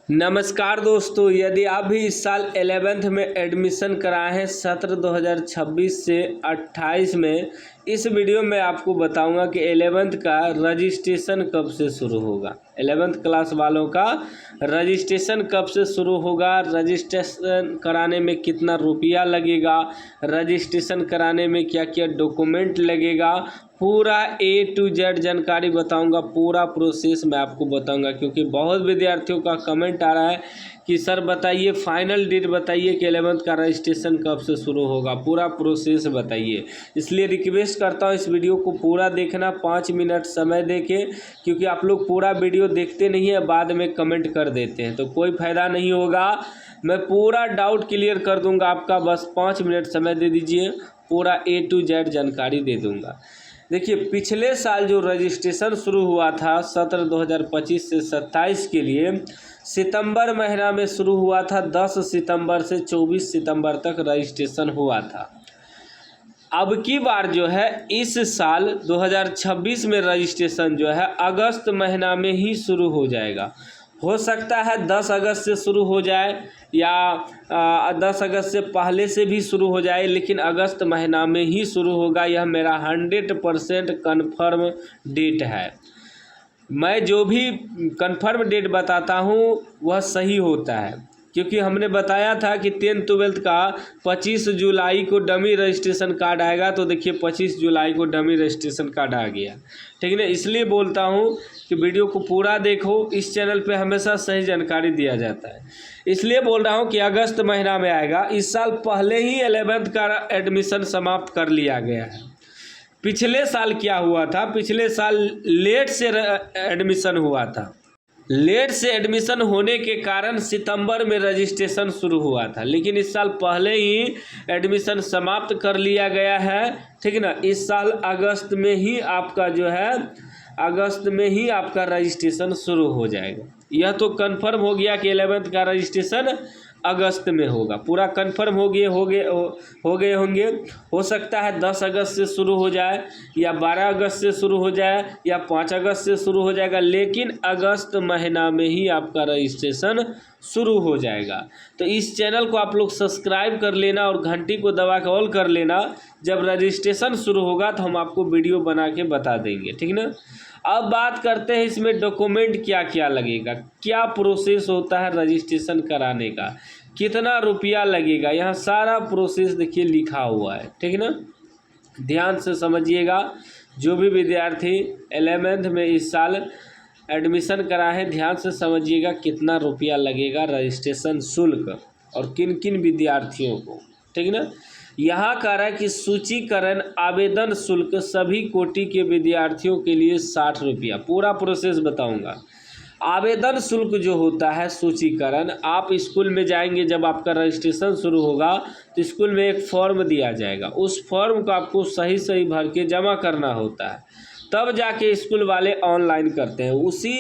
नमस्कार दोस्तों, यदि आप भी इस साल 11th में एडमिशन कराए हैं सत्र 2026 से 28 में, इस वीडियो में आपको बताऊंगा कि 11th का रजिस्ट्रेशन कब से शुरू होगा। 11th क्लास वालों का रजिस्ट्रेशन कब से शुरू होगा, रजिस्ट्रेशन कराने में कितना रुपया लगेगा, रजिस्ट्रेशन कराने में क्या क्या डॉक्यूमेंट लगेगा, पूरा A to Z जानकारी बताऊंगा। पूरा प्रोसेस मैं आपको बताऊंगा, क्योंकि बहुत विद्यार्थियों का कमेंट आ रहा है कि सर बताइए, फाइनल डेट बताइए कि 11th का रजिस्ट्रेशन कब से शुरू होगा, पूरा प्रोसेस बताइए। इसलिए रिक्वेस्ट करता हूं इस वीडियो को पूरा देखना, 5 मिनट समय देके, क्योंकि आप लोग पूरा वीडियो देखते नहीं है, बाद में कमेंट कर देते हैं तो कोई फ़ायदा नहीं होगा। मैं पूरा डाउट क्लियर कर दूंगा आपका, बस 5 मिनट समय दे दीजिए, पूरा A to Z जानकारी दे दूंगा। देखिए, पिछले साल जो रजिस्ट्रेशन शुरू हुआ था सत्र 2025 से 27 के लिए, सितंबर महीना में शुरू हुआ था। 10 सितंबर से 24 सितंबर तक रजिस्ट्रेशन हुआ था। अब की बार जो है इस साल 2026 में रजिस्ट्रेशन जो है अगस्त महीना में ही शुरू हो जाएगा। हो सकता है 10 अगस्त से शुरू हो जाए या 10 अगस्त से पहले से भी शुरू हो जाए, लेकिन अगस्त महीना में ही शुरू होगा। यह मेरा 100% कन्फर्म डेट है। मैं जो भी कन्फर्म डेट बताता हूँ वह सही होता है, क्योंकि हमने बताया था कि 10th 12th का 25 जुलाई को डमी रजिस्ट्रेशन कार्ड आएगा। तो देखिए 25 जुलाई को डमी रजिस्ट्रेशन कार्ड आ गया, ठीक है ना। इसलिए बोलता हूँ कि वीडियो को पूरा देखो, इस चैनल पे हमेशा सही जानकारी दिया जाता है। इसलिए बोल रहा हूँ कि अगस्त महीना में आएगा। इस साल पहले ही 11th का एडमिशन समाप्त कर लिया गया है। पिछले साल क्या हुआ था, पिछले साल लेट से एडमिशन हुआ था। लेट से एडमिशन होने के कारण सितंबर में रजिस्ट्रेशन शुरू हुआ था, लेकिन इस साल पहले ही एडमिशन समाप्त कर लिया गया है, ठीक है ना। इस साल अगस्त में ही आपका जो है, अगस्त में ही आपका रजिस्ट्रेशन शुरू हो जाएगा। यह तो कंफर्म हो गया कि 11th का रजिस्ट्रेशन अगस्त में होगा। पूरा कंफर्म हो गए होंगे। हो सकता है 10 अगस्त से शुरू हो जाए या 12 अगस्त से शुरू हो जाए या 5 अगस्त से शुरू हो जाएगा, लेकिन अगस्त महीना में ही आपका रजिस्ट्रेशन शुरू हो जाएगा। तो इस चैनल को आप लोग सब्सक्राइब कर लेना और घंटी को दबा के ऑल कर लेना। जब रजिस्ट्रेशन शुरू होगा तो हम आपको वीडियो बना के बता देंगे, ठीक ना। अब बात करते हैं इसमें डॉक्यूमेंट क्या क्या लगेगा, क्या प्रोसेस होता है रजिस्ट्रेशन कराने का, कितना रुपया लगेगा। यहाँ सारा प्रोसेस देखिए लिखा हुआ है, ठीक है ना। ध्यान से समझिएगा। जो भी विद्यार्थी 11th में इस साल एडमिशन कराए हैं, ध्यान से समझिएगा कितना रुपया लगेगा रजिस्ट्रेशन शुल्क और किन किन विद्यार्थियों को, ठीक है ना। यहाँ कह रहा है कि सूचीकरण आवेदन शुल्क सभी कोटि के विद्यार्थियों के लिए 60 रुपया। पूरा प्रोसेस बताऊंगा। आवेदन शुल्क जो होता है सूचीकरण, आप स्कूल में जाएंगे, जब आपका रजिस्ट्रेशन शुरू होगा तो स्कूल में एक फॉर्म दिया जाएगा। उस फॉर्म को आपको सही सही भर के जमा करना होता है, तब जाके स्कूल वाले ऑनलाइन करते हैं। उसी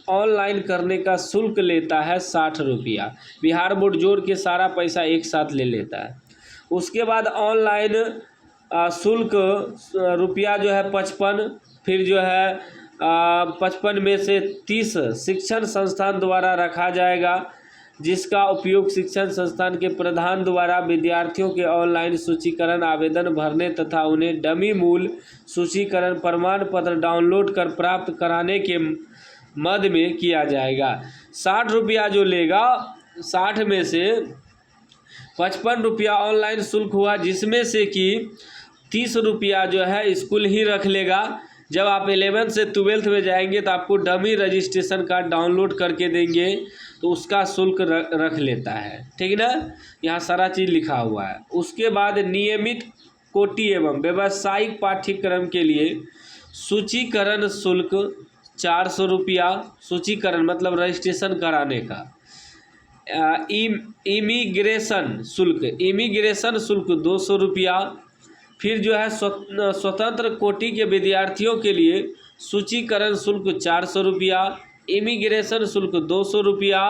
ऑनलाइन करने का शुल्क लेता है 60 रुपया। बिहार बोर्ड जोड़ के सारा पैसा एक साथ ले लेता है। उसके बाद ऑनलाइन शुल्क रुपया जो है 55, फिर जो है 55 में से 30 शिक्षण संस्थान द्वारा रखा जाएगा, जिसका उपयोग शिक्षण संस्थान के प्रधान द्वारा विद्यार्थियों के ऑनलाइन सूचीकरण आवेदन भरने तथा उन्हें डमी मूल सूचीकरण प्रमाण पत्र डाउनलोड कर प्राप्त कराने के मद में किया जाएगा। 60 रुपया जो लेगा, 60 में से 55 रुपया ऑनलाइन शुल्क हुआ, जिसमें से कि 30 रुपया जो है स्कूल ही रख लेगा। जब आप 11th से 12th में जाएंगे तो आपको डमी रजिस्ट्रेशन कार्ड डाउनलोड करके देंगे, तो उसका शुल्क रख लेता है, ठीक है ना। यहाँ सारा चीज़ लिखा हुआ है। उसके बाद नियमित कोटि एवं व्यावसायिक पाठ्यक्रम के लिए सूचीकरण शुल्क 400 रुपया। सूचीकरण मतलब रजिस्ट्रेशन कराने का। इमिग्रेशन शुल्क 200 रुपया। फिर जो है स्वतंत्र कोटि के विद्यार्थियों के लिए सूचीकरण शुल्क 400 रुपया, इमिग्रेशन शुल्क 200 रुपया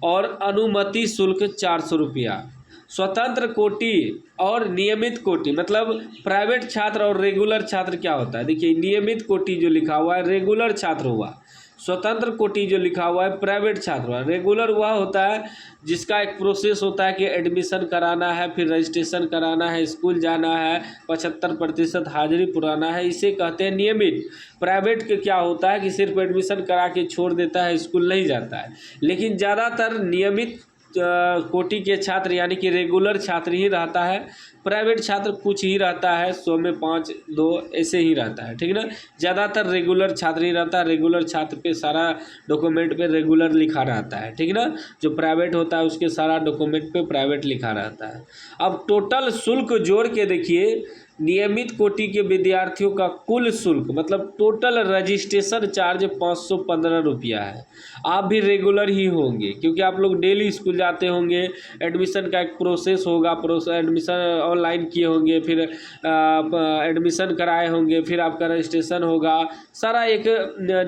और अनुमति शुल्क 400 रुपया। स्वतंत्र कोटि और नियमित कोटि मतलब प्राइवेट छात्र और रेगुलर छात्र क्या होता है। देखिए, नियमित कोटि जो लिखा हुआ है रेगुलर छात्र हुआ, स्वतंत्र कोटि जो लिखा हुआ है प्राइवेट छात्र। रेगुलर वह होता है जिसका एक प्रोसेस होता है कि एडमिशन कराना है, फिर रजिस्ट्रेशन कराना है, स्कूल जाना है, 75% हाजिरी पुराना है, इसे कहते हैं नियमित। प्राइवेट के क्या होता है कि सिर्फ एडमिशन करा के छोड़ देता है, स्कूल नहीं जाता है। लेकिन ज़्यादातर नियमित कोटि के छात्र यानी कि रेगुलर छात्र ही रहता है। प्राइवेट छात्र कुछ ही रहता है, 100 में 5 2 ऐसे ही रहता है, ठीक ना। ज़्यादातर रेगुलर छात्र ही रहता है। रेगुलर छात्र पे सारा डॉक्यूमेंट पे रेगुलर लिखा रहता है, ठीक ना। जो प्राइवेट होता है उसके सारा डॉक्यूमेंट पे प्राइवेट लिखा रहता है। अब टोटल शुल्क जोड़ के देखिए, नियमित कोटि के विद्यार्थियों का कुल शुल्क मतलब टोटल रजिस्ट्रेशन चार्ज 515 रुपया है। आप भी रेगुलर ही होंगे क्योंकि आप लोग डेली स्कूल जाते होंगे। एडमिशन का एक प्रोसेस होगा, एडमिशन ऑनलाइन किए होंगे, फिर एडमिशन कराए होंगे, फिर आपका रजिस्ट्रेशन होगा, सारा एक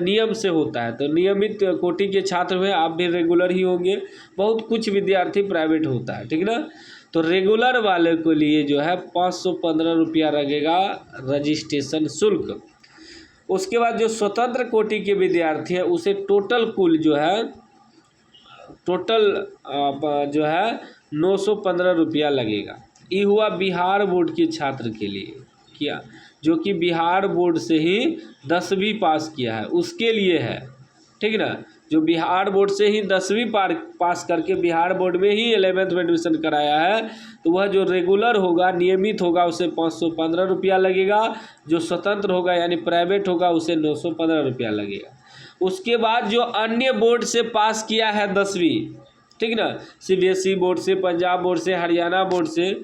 नियम से होता है। तो नियमित कोटि के छात्र हुए, आप भी रेगुलर ही होंगे। बहुत कुछ विद्यार्थी प्राइवेट होता है, ठीक ना। तो रेगुलर वाले के लिए जो है 515 रुपया लगेगा रजिस्ट्रेशन शुल्क। उसके बाद जो स्वतंत्र कोटि के विद्यार्थी हैं उसे टोटल कुल जो है टोटल जो है 915 रुपया लगेगा। ये हुआ बिहार बोर्ड के छात्र के लिए, क्या जो कि बिहार बोर्ड से ही 10वीं पास किया है उसके लिए है, ठीक ना। जो बिहार बोर्ड से ही 10वीं पास करके बिहार बोर्ड में ही 11th में एडमिशन कराया है, तो वह जो रेगुलर होगा, नियमित होगा, उसे 515 रुपया लगेगा। जो स्वतंत्र होगा यानी प्राइवेट होगा उसे 915 रुपया लगेगा। उसके बाद जो अन्य बोर्ड से पास किया है 10वीं, ठीक ना, CBSE बोर्ड से, पंजाब बोर्ड से, हरियाणा बोर्ड से,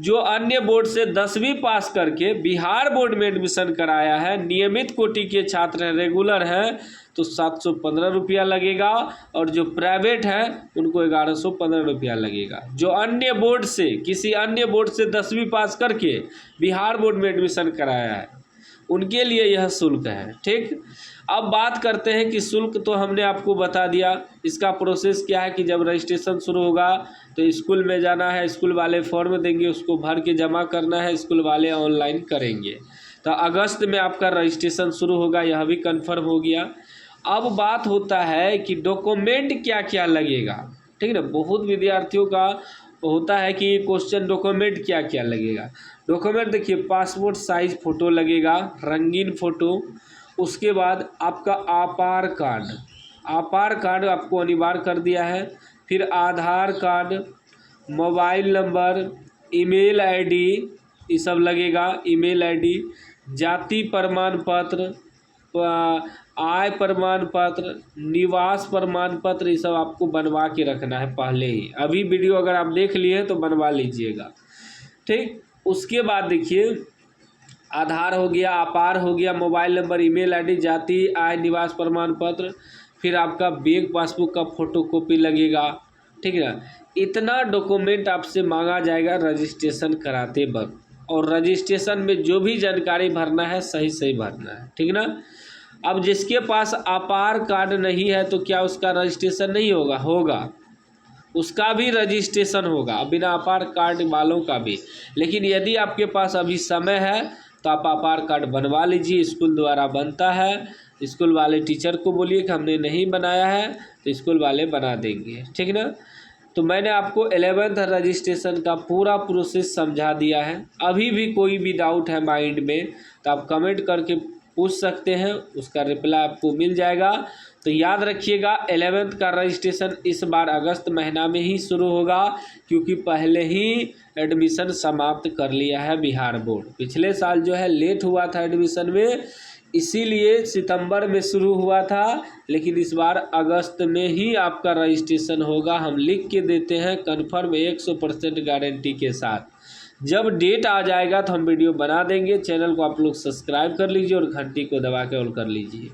जो अन्य बोर्ड से 10वीं पास करके बिहार बोर्ड में एडमिशन कराया है, नियमित कोटि के छात्र हैं, रेगुलर हैं, तो 715 रुपया लगेगा। और जो प्राइवेट हैं उनको 1115 रुपया लगेगा। जो अन्य बोर्ड से, किसी अन्य बोर्ड से 10वीं पास करके बिहार बोर्ड में एडमिशन कराया है उनके लिए यह शुल्क है, ठीक। अब बात करते हैं कि शुल्क तो हमने आपको बता दिया। इसका प्रोसेस क्या है कि जब रजिस्ट्रेशन शुरू होगा तो स्कूल में जाना है, स्कूल वाले फॉर्म देंगे, उसको भर के जमा करना है, स्कूल वाले ऑनलाइन करेंगे। तो अगस्त में आपका रजिस्ट्रेशन शुरू होगा, यह भी कन्फर्म हो गया। अब बात होता है कि डॉक्यूमेंट क्या क्या लगेगा, ठीक है ना। बहुत विद्यार्थियों का होता है कि क्वेश्चन डॉक्यूमेंट क्या क्या लगेगा। डॉक्यूमेंट देखिए, पासपोर्ट साइज फ़ोटो लगेगा, रंगीन फ़ोटो। उसके बाद आपका आधार कार्ड आपको अनिवार्य कर दिया है। फिर Aadhaar card, mobile number, email ID, ये सब लगेगा। ईमेल आईडी, जाति प्रमाण पत्र, आय प्रमाण पत्र, निवास प्रमाण पत्र, ये सब आपको बनवा के रखना है पहले ही। अभी वीडियो अगर आप देख लिए तो बनवा लीजिएगा, ठीक। उसके बाद देखिए, आधार हो गया, अपार हो गया, मोबाइल नंबर, ईमेल आईडी, जाति, आय, निवास प्रमाण पत्र, फिर आपका बैंक पासबुक का फोटोकॉपी लगेगा, ठीक है ना। इतना डॉक्यूमेंट आपसे मांगा जाएगा रजिस्ट्रेशन कराते वक्त। और रजिस्ट्रेशन में जो भी जानकारी भरना है सही सही भरना है, ठीक ना। अब जिसके पास आधार कार्ड नहीं है तो क्या उसका रजिस्ट्रेशन नहीं होगा? होगा, उसका भी रजिस्ट्रेशन होगा, बिना आधार कार्ड वालों का भी। लेकिन यदि आपके पास अभी समय है तो आप आधार कार्ड बनवा लीजिए, स्कूल द्वारा बनता है। स्कूल वाले टीचर को बोलिए कि हमने नहीं बनाया है, तो स्कूल वाले बना देंगे, ठीक ना। तो मैंने आपको 11th रजिस्ट्रेशन का पूरा प्रोसेस समझा दिया है। अभी भी कोई भी डाउट है माइंड में तो आप कमेंट करके पूछ सकते हैं, उसका रिप्लाई आपको मिल जाएगा। तो याद रखिएगा, 11th का रजिस्ट्रेशन इस बार अगस्त महीना में ही शुरू होगा, क्योंकि पहले ही एडमिशन समाप्त कर लिया है बिहार बोर्ड। पिछले साल जो है लेट हुआ था एडमिशन में, इसीलिए सितंबर में शुरू हुआ था, लेकिन इस बार अगस्त में ही आपका रजिस्ट्रेशन होगा। हम लिख के देते हैं कन्फर्म 100% गारंटी के साथ। जब डेट आ जाएगा तो हम वीडियो बना देंगे। चैनल को आप लोग सब्सक्राइब कर लीजिए और घंटी को दबा के ऑल कर लीजिए।